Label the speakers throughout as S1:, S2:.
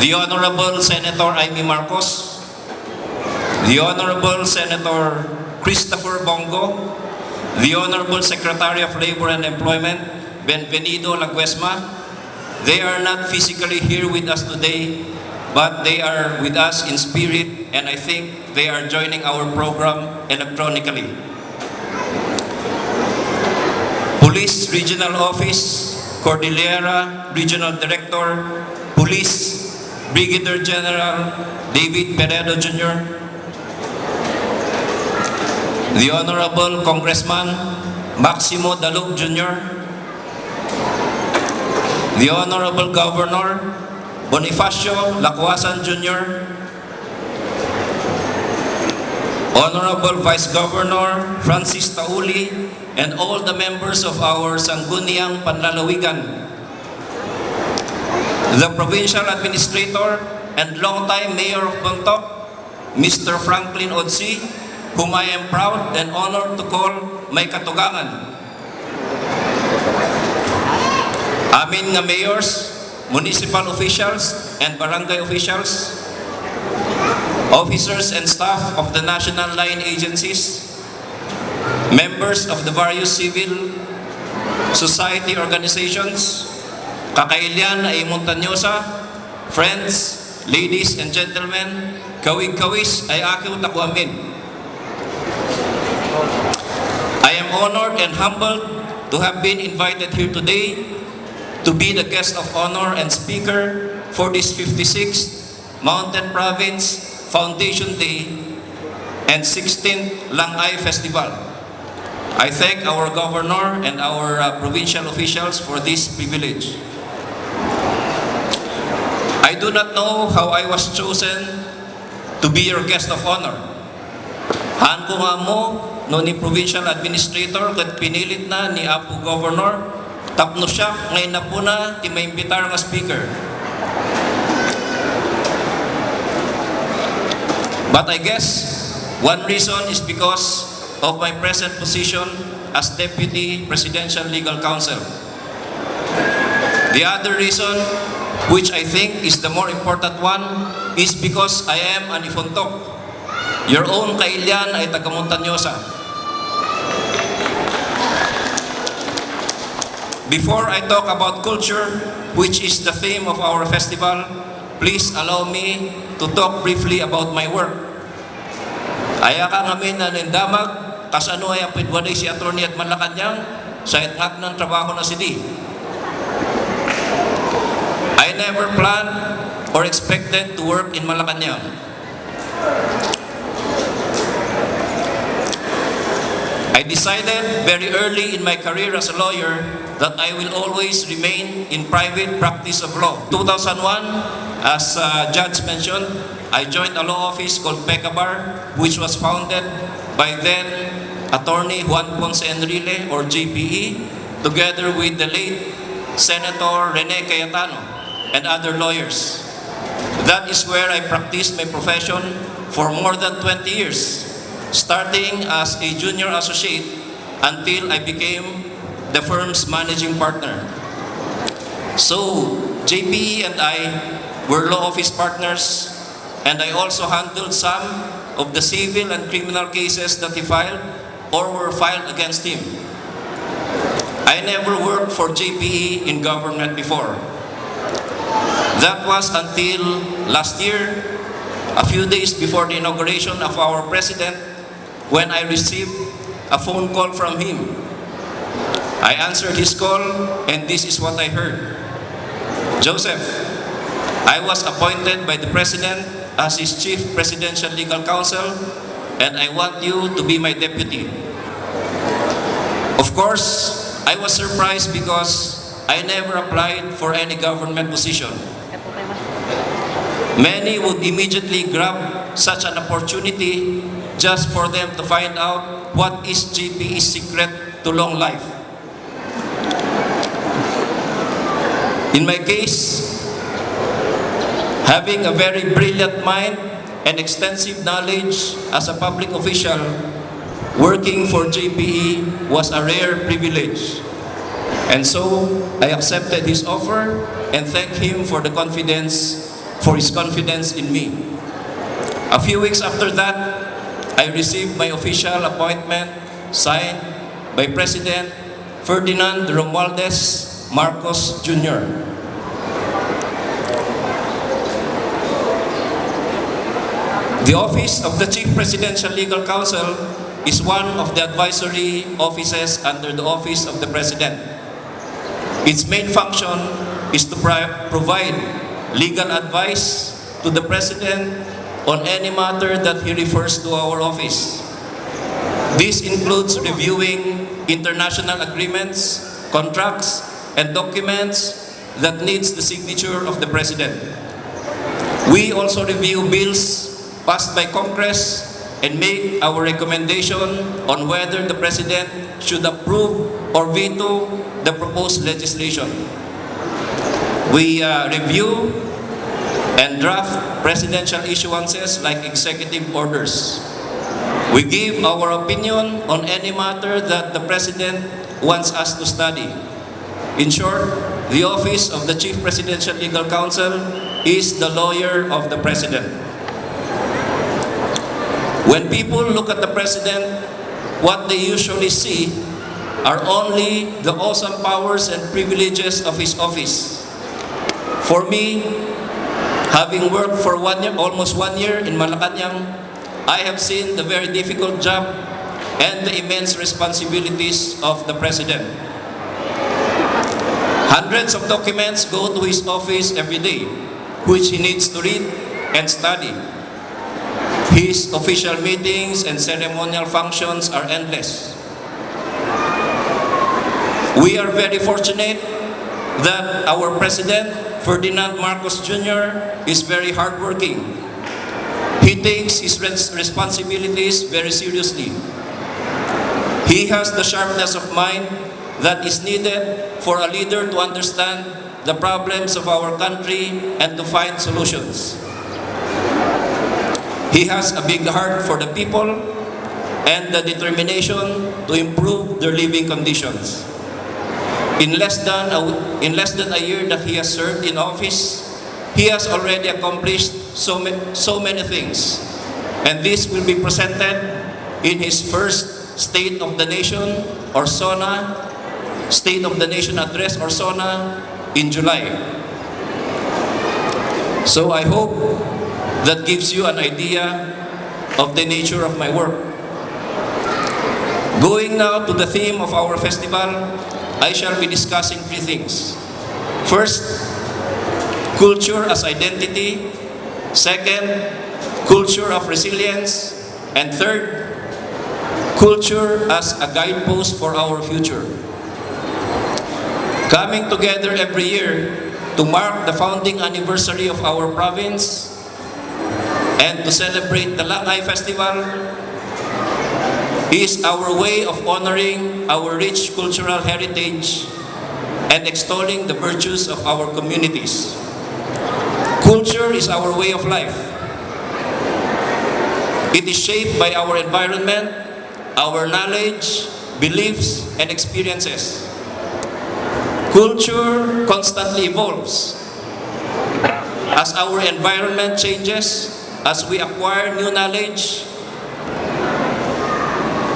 S1: the Honorable Senator Amy Marcos, the Honorable Senator Christopher Bongo, the Honorable Secretary of Labor and Employment, Benvenido Laguesma. They are not physically here with us today, but they are with us in spirit, and I think they are joining our program electronically. Police Regional Office, Cordillera Regional Director, Police Brigadier General David Peredo Jr., the Honorable Congressman Maximo Dalug Jr., the Honorable Governor Bonifacio Lacuasan Jr., Honorable Vice Governor Francis Tauli, and all the members of our Sangguniang Panlalawigan, the Provincial Administrator and longtime Mayor of Bontoc, Mr. Franklin Odsi, whom I am proud and honored to call my katugangan. Amin nga mayors, municipal officials, and barangay officials, officers and staff of the national line agencies, members of the various civil society organizations, kakailian ay montanyosa, friends, ladies and gentlemen, kawig-kawis ay akiw takuamin. I am honored and humbled to have been invited here today to be the guest of honor and speaker for this 56th Mountain Province Foundation Day and 16th Langay Festival. I thank our governor and our provincial officials for this privilege. I do not know how I was chosen to be your guest of honor. Haan ko nga mo, no ni provincial administrator, kat pinilit na ni Apo Governor, tapno siya, ngayon na po na, ti maimbitar nga speaker. But I guess, one reason is because of my present position as Deputy Presidential Legal Counsel. The other reason, which I think is the more important one, is because I am an Ifontok. Your own kailian ay taga-Montanyosa. Before I talk about culture, which is the theme of our festival, please allow me to talk briefly about my work. Aya ka ngamin na nindamag, kasano ay apidwaday si Atty. At Malakanyang sa itngak ng trabaho na si D. I never planned or expected to work in Malacanang. I decided very early in my career as a lawyer that I will always remain in private practice of law. 2001, as Judge mentioned, I joined a law office called Pecabar, which was founded by then Attorney Juan Ponce Enrile, or JPE, together with the late Senator Rene Cayetano and other lawyers. That is where I practiced my profession for more than 20 years, starting as a junior associate until I became the firm's managing partner. So, JPE and I were law office partners, and I also handled some of the civil and criminal cases that he filed or were filed against him. I never worked for JPE in government before. That was until last year, a few days before the inauguration of our president, when I received a phone call from him. I answered his call, and this is what I heard. Joseph, I was appointed by the president as his chief presidential legal counsel, and I want you to be my deputy. Of course, I was surprised because I never applied for any government position. Many would immediately grab such an opportunity just for them to find out what is JPE's secret to long life. In my case, having a very brilliant mind and extensive knowledge as a public official, working for JPE was a rare privilege. And so, I accepted his offer and thanked him for the confidence for his confidence in me. A few weeks after that, I received my official appointment signed by President Ferdinand Romualdez Marcos Jr. The Office of the Chief Presidential Legal Counsel is one of the advisory offices under the Office of the President. Its main function is to provide legal advice to the President on any matter that he refers to our office. This includes reviewing international agreements, contracts, and documents that needs the signature of the President. We also review bills passed by Congress and make our recommendation on whether the President should approve or veto the proposed legislation. We review and draft presidential issuances like executive orders. We give our opinion on any matter that the President wants us to study. In short, the Office of the Chief Presidential Legal Counsel is the lawyer of the President. When people look at the President, what they usually see are only the awesome powers and privileges of his office. For me, having worked for almost 1 year in Malacanang, I have seen the very difficult job and the immense responsibilities of the President. Hundreds of documents go to his office every day, which he needs to read and study. His official meetings and ceremonial functions are endless. We are very fortunate that our President, Ferdinand Marcos Jr., is very hardworking. He takes his responsibilities very seriously. He has the sharpness of mind that is needed for a leader to understand the problems of our country and to find solutions. He has a big heart for the people and the determination to improve their living conditions. In less than a year that he has served in office, he has already accomplished so many things. And this will be presented in his first State of the Nation or SONA, State of the Nation Address or SONA in July. So I hope that gives you an idea of the nature of my work. Going now to the theme of our festival, I shall be discussing 3 things. First, culture as identity. Second, culture of resilience. And third, culture as a guidepost for our future. Coming together every year to mark the founding anniversary of our province and to celebrate the Langay Festival is our way of honoring our rich cultural heritage and extolling the virtues of our communities. Culture is our way of life. It is shaped by our environment, our knowledge, beliefs, and experiences. Culture constantly evolves. As our environment changes, as we acquire new knowledge,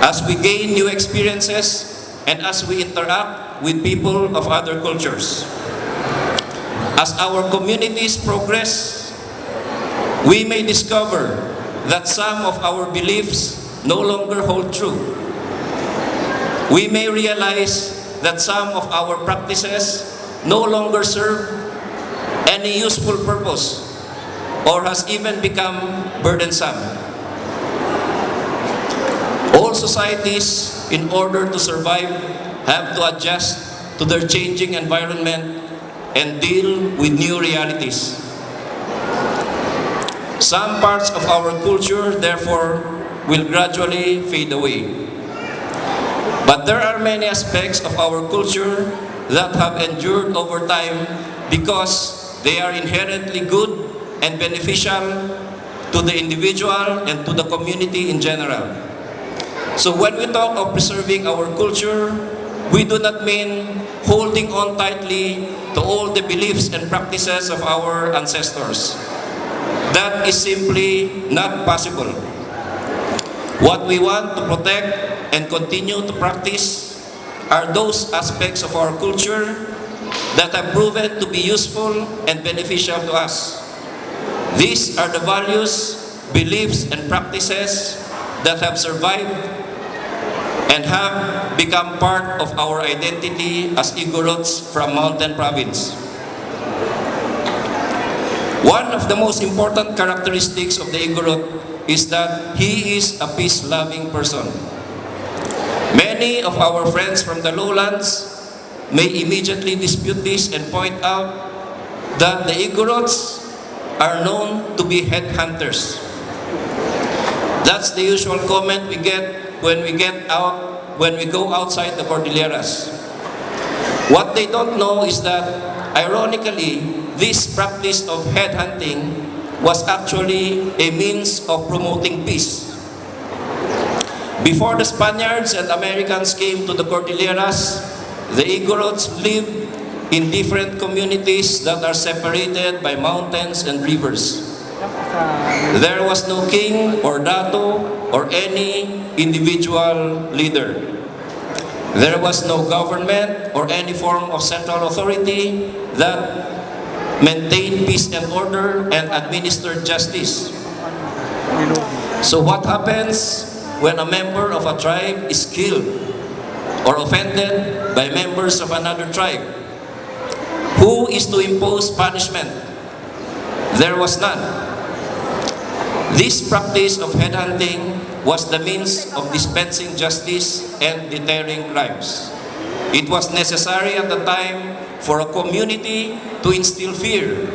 S1: as we gain new experiences, and as we interact with people of other cultures. As our communities progress, we may discover that some of our beliefs no longer hold true. We may realize that some of our practices no longer serve any useful purpose or has even become burdensome. All societies, in order to survive, have to adjust to their changing environment and deal with new realities. Some parts of our culture, therefore, will gradually fade away. But there are many aspects of our culture that have endured over time because they are inherently good and beneficial to the individual and to the community in general. So when we talk of preserving our culture, we do not mean holding on tightly to all the beliefs and practices of our ancestors. That is simply not possible. What we want to protect and continue to practice are those aspects of our culture that have proven to be useful and beneficial to us. These are the values, beliefs, and practices that have survived and have become part of our identity as Igorots from Mountain Province. One of the most important characteristics of the Igorot is that he is a peace-loving person. Many of our friends from the lowlands may immediately dispute this and point out that the Igorots are known to be headhunters. That's the usual comment we get when we go outside the Cordilleras. What they don't know is that, ironically, this practice of headhunting was actually a means of promoting peace. Before the Spaniards and Americans came to the Cordilleras, the Igorots lived in different communities that are separated by mountains and rivers. There was no king or dato or any individual leader. There was no government or any form of central authority that maintained peace and order and administered justice. So what happens when a member of a tribe is killed or offended by members of another tribe? Who is to impose punishment? There was none. This practice of headhunting was the means of dispensing justice and deterring crimes. It was necessary at the time for a community to instill fear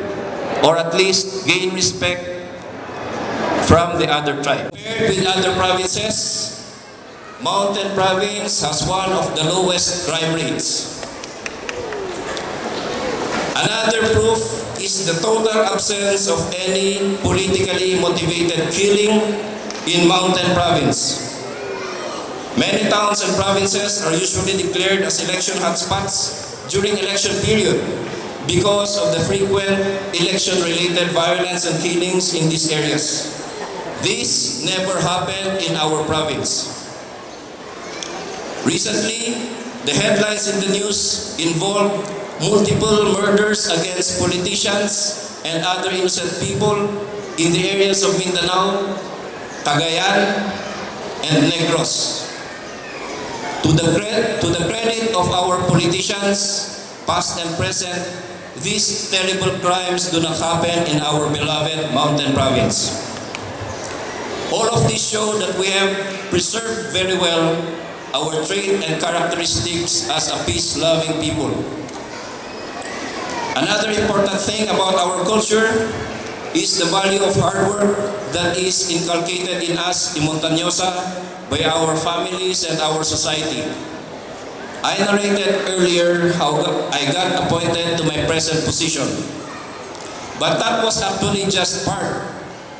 S1: or at least gain respect from the other tribe. Compared with other provinces, Mountain Province has one of the lowest crime rates. Another proof is the total absence of any politically motivated killing in Mountain Province. Many towns and provinces are usually declared as election hotspots during election period because of the frequent election-related violence and killings in these areas. This never happened in our province. Recently, the headlines in the news involved multiple murders against politicians and other innocent people in the areas of Mindanao, Cagayan, and Negros. To the credit of our politicians, past and present, these terrible crimes do not happen in our beloved Mountain Province. All of this show that we have preserved very well our trait and characteristics as a peace-loving people. Another important thing about our culture is the value of hard work that is inculcated in us in Montañosa by our families and our society. I narrated earlier how I got appointed to my present position. But that was actually just part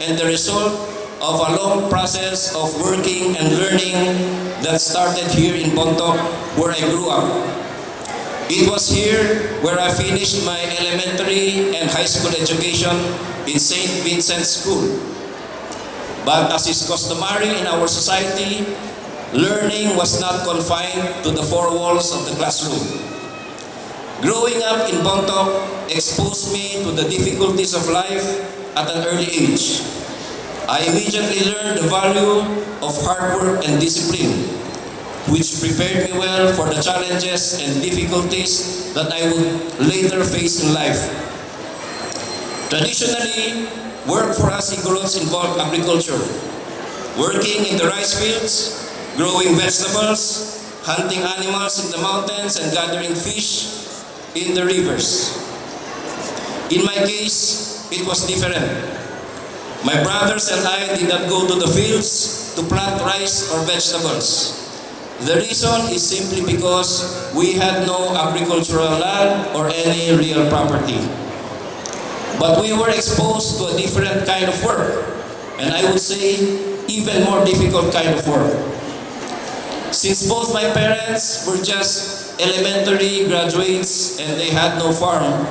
S1: and the result of a long process of working and learning that started here in Bontoc, where I grew up. It was here where I finished my elementary and high school education in St. Vincent's School. But as is customary in our society, learning was not confined to the four walls of the classroom. Growing up in Bontoc exposed me to the difficulties of life at an early age. I immediately learned the value of hard work and discipline, which prepared me well for the challenges and difficulties that I would later face in life. Traditionally, work for us Igorots involved agriculture, working in the rice fields, growing vegetables, hunting animals in the mountains, and gathering fish in the rivers. In my case, it was different. My brothers and I did not go to the fields to plant rice or vegetables. The reason is simply because we had no agricultural land or any real property. But we were exposed to a different kind of work, and I would say even more difficult kind of work. Since both my parents were just elementary graduates and they had no farm,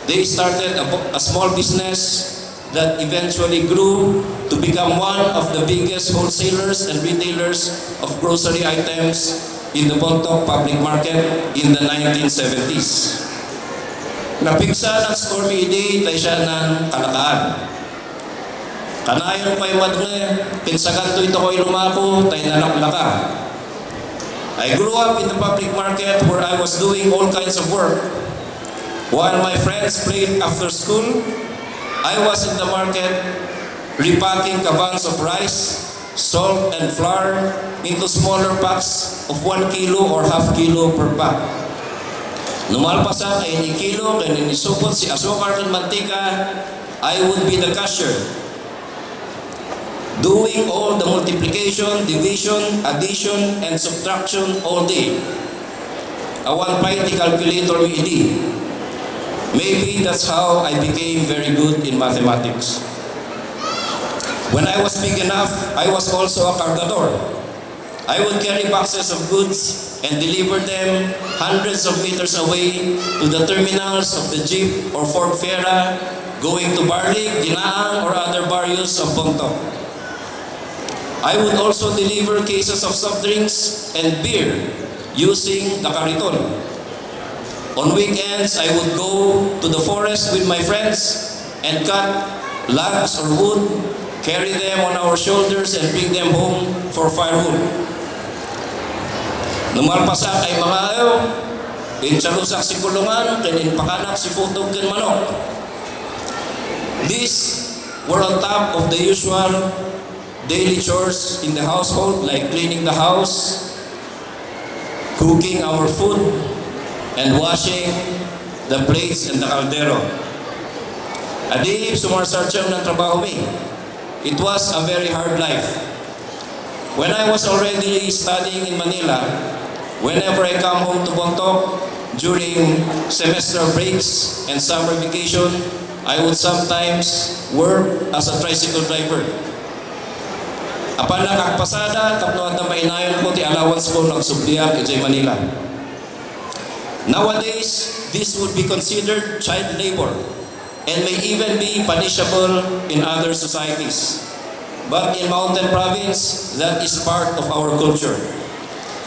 S1: they started a small business that eventually grew to become one of the biggest wholesalers and retailers of grocery items in the Bontoc public market in the 1970s. Napigsa ng stormy day tayo siya ng kalakaan. Kanayon kay madne, Sagandoy ito ko'y lumako, tayo nalaklaka. I grew up in the public market where I was doing all kinds of work. While my friends played after school, I was in the market repacking cabans of rice, salt, and flour into smaller packs of 1 kilo or half kilo per pack. Numalpasan ay ni kilo, kaya nisupot si asukar at mantika, I would be the cashier, doing all the multiplication, division, addition, and subtraction all day. Awan pa'y ti calculator mi idi. Maybe that's how I became very good in mathematics. When I was big enough, I was also a cargador. I would carry boxes of goods and deliver them hundreds of meters away to the terminals of the jeep or Ford Fiera, going to Barlig, Ginaang, or other barrios of Bontoc. I would also deliver cases of soft drinks and beer using the kariton. On weekends, I would go to the forest with my friends and cut logs or wood, carry them on our shoulders and bring them home for firewood. Numalpasak ay mga ayaw, insalusak si kulungan, kaninpakanak si futog kin manok. These were on top of the usual daily chores in the household, like cleaning the house, cooking our food, and washing the plates and the caldero. Adi, sumarsarcham ng trabaho mi. It was a very hard life. When I was already studying in Manila, whenever I come home to Bontoc during semester breaks and summer vacation, I would sometimes work as a tricycle driver. Apan nakakpasada, tapno at mainayon ko ti allowance ko ng subliak ito Manila. Nowadays, this would be considered child labor and may even be punishable in other societies. But in Mountain Province, that is part of our culture.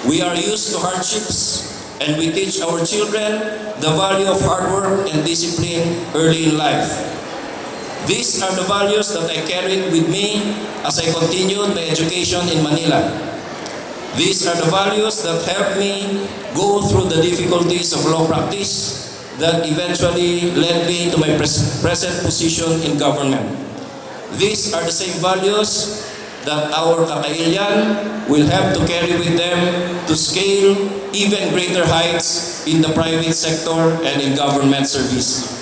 S1: We are used to hardships and we teach our children the value of hard work and discipline early in life. These are the values that I carried with me as I continued my education in Manila. These are the values that helped me go through the difficulties of law practice that eventually led me to my present position in government. These are the same values that our kakailian will have to carry with them to scale even greater heights in the private sector and in government service.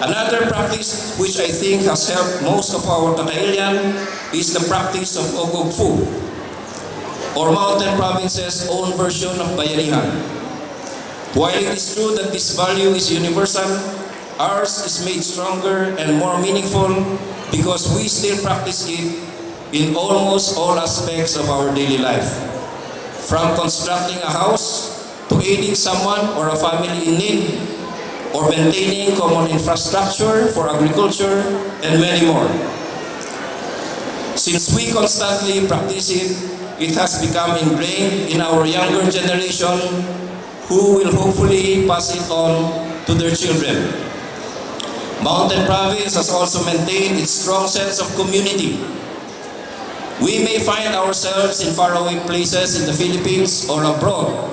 S1: Another practice which I think has helped most of our kakailian is the practice of ogogfu, or Mountain Province's own version of bayanihan. While it is true that this value is universal, ours is made stronger and more meaningful because we still practice it in almost all aspects of our daily life. From constructing a house, to aiding someone or a family in need, or maintaining common infrastructure for agriculture, and many more. Since we constantly practice it, it has become ingrained in our younger generation who will hopefully pass it on to their children. Mountain Province has also maintained its strong sense of community. We may find ourselves in faraway places in the Philippines or abroad,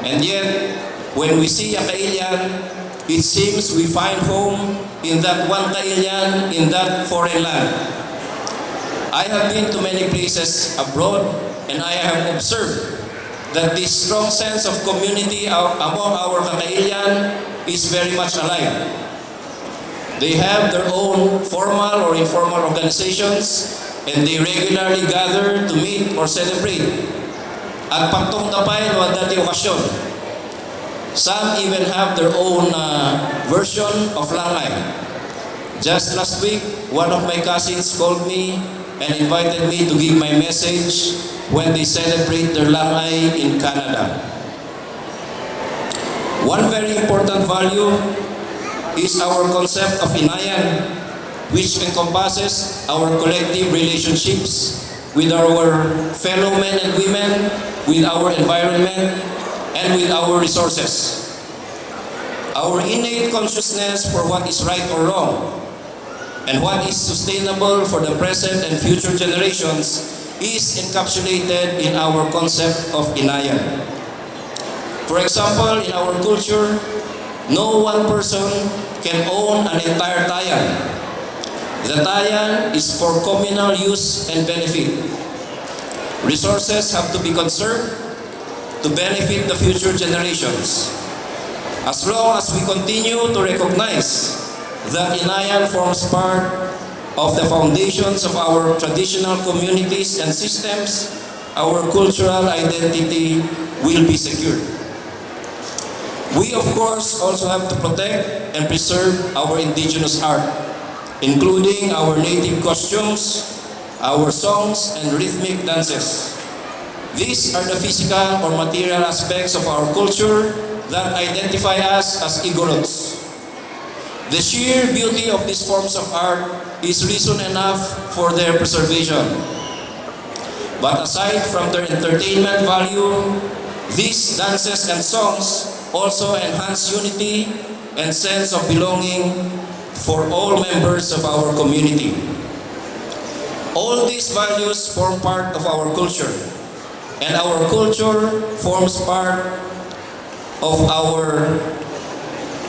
S1: and yet, when we see a kailian, it seems we find home in that one kailian in that foreign land. I have been to many places abroad, and I have observed that this strong sense of community among our kakailian is very much alive. They have their own formal or informal organizations, and they regularly gather to meet or celebrate. At pagtungtapay no dati okasyon. Some even have their own version of langay. Just last week, one of my cousins called me and invited me to give my message when they celebrate their langay in Canada. One very important value is our concept of inayan, which encompasses our collective relationships with our fellow men and women, with our environment, and with our resources. Our innate consciousness for what is right or wrong, and what is sustainable for the present and future generations is encapsulated in our concept of inayan. For example, in our culture, no one person can own an entire tayan. The tayan is for communal use and benefit. Resources have to be conserved to benefit the future generations. As long as we continue to recognize that inayan forms part of the foundations of our traditional communities and systems, our cultural identity will be secured. We, of course, also have to protect and preserve our indigenous art, including our native costumes, our songs, and rhythmic dances. These are the physical or material aspects of our culture that identify us as Igorots. The sheer beauty of these forms of art is reason enough for their preservation. But aside from their entertainment value, these dances and songs also enhance unity and sense of belonging for all members of our community. All these values form part of our culture, and our culture forms part of our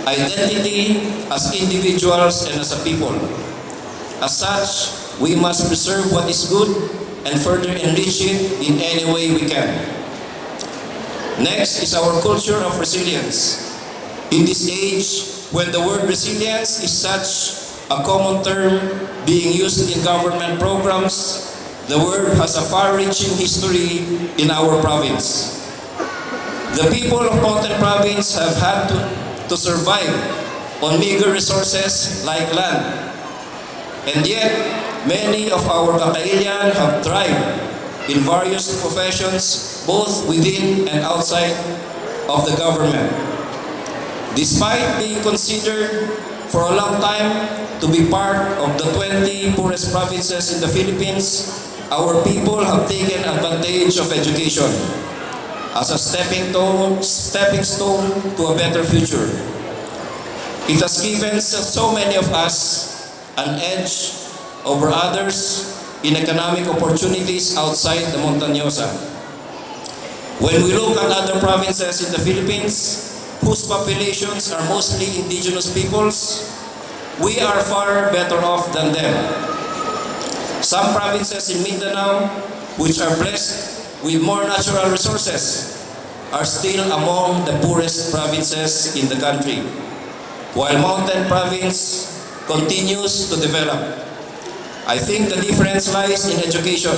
S1: identity as individuals and as a people. As such, we must preserve what is good and further enrich it in any way we can. Next is our culture of resilience. In this age, when the word resilience is such a common term being used in government programs, the word has a far-reaching history in our province. The people of Mountain Province have had to survive on meager resources like land. And yet, many of our Kakailian have thrived in various professions, both within and outside of the government. Despite being considered for a long time to be part of the 20 poorest provinces in the Philippines, our people have taken advantage of education as a stepping stone to a better future. It has given so many of us an edge over others in economic opportunities outside the Montañosa. When we look at other provinces in the Philippines, whose populations are mostly indigenous peoples, we are far better off than them. Some provinces in Mindanao, which are blessed with more natural resources, are still among the poorest provinces in the country, while Mountain Province continues to develop. I think the difference lies in education.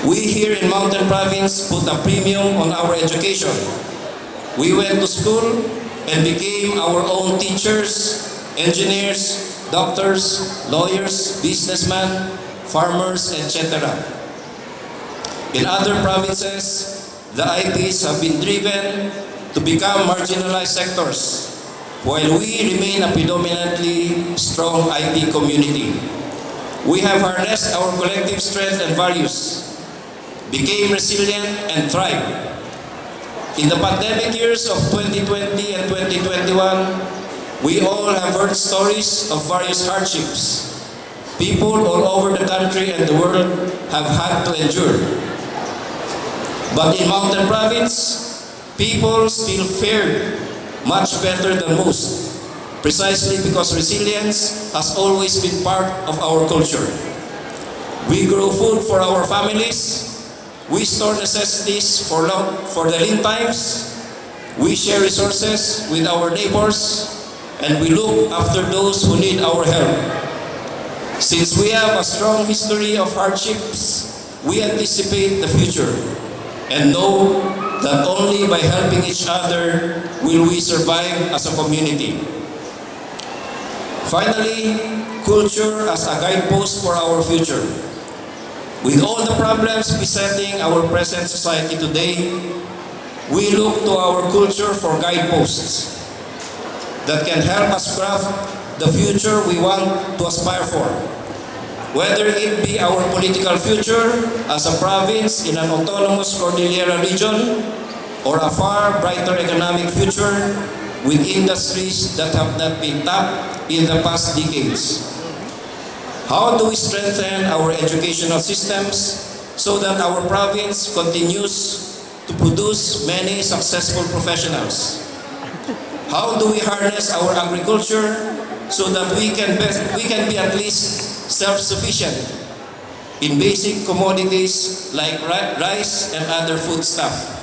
S1: We here in Mountain Province put a premium on our education. We went to school and became our own teachers, engineers, doctors, lawyers, businessmen, farmers, etc. In other provinces, the IPs have been driven to become marginalized sectors, while we remain a predominantly strong IP community. We have harnessed our collective strength and values, became resilient, and thrived. In the pandemic years of 2020 and 2021, we all have heard stories of various hardships people all over the country and the world have had to endure. But in Mountain Province, people still fared much better than most, precisely because resilience has always been part of our culture. We grow food for our families, we store necessities for the lean times, we share resources with our neighbors, and we look after those who need our help. Since we have a strong history of hardships, we anticipate the future and know that only by helping each other will we survive as a community. Finally, culture as a guidepost for our future. With all the problems besetting our present society today, we look to our culture for guideposts that can help us craft the future we want to aspire for. Whether it be our political future as a province in an autonomous Cordillera region, or a far brighter economic future with industries that have not been tapped in the past decades. How do we strengthen our educational systems so that our province continues to produce many successful professionals? How do we harness our agriculture so that we can be at least self-sufficient in basic commodities like rice and other foodstuff?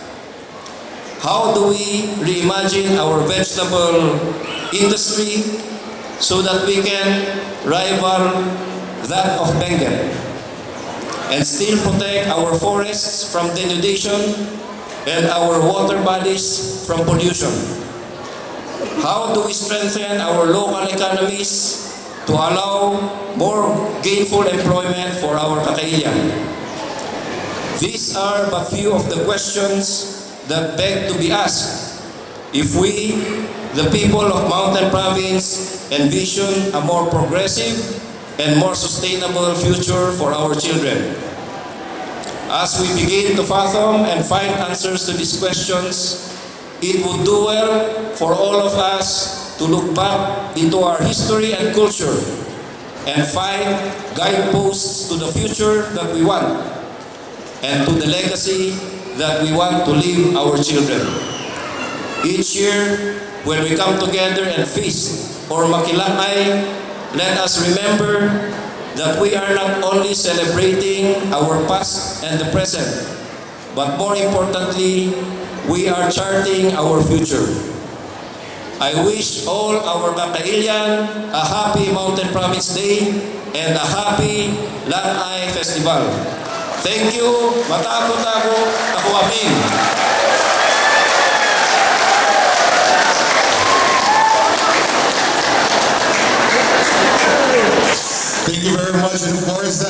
S1: How do we reimagine our vegetable industry so that we can rival that of Bengal and still protect our forests from denudation and our water bodies from pollution? How do we strengthen our local economies to allow more gainful employment for our Kakailan? These are but few of the questions that beg to be asked if we, the people of Mountain Province, envision a more progressive and more sustainable future for our children. As we begin to fathom and find answers to these questions, it would do well for all of us to look back into our history and culture and find guideposts to the future that we want and to the legacy that we want to leave our children. Each year, when we come together and feast or makilangay, let us remember that we are not only celebrating our past and the present, but more importantly, we are charting our future. I wish all our Kakailan a happy Mountain Province Day and a happy Langay Festival. Thank you. Matako-tako, ako amin.
S2: Thank you very much, and of course,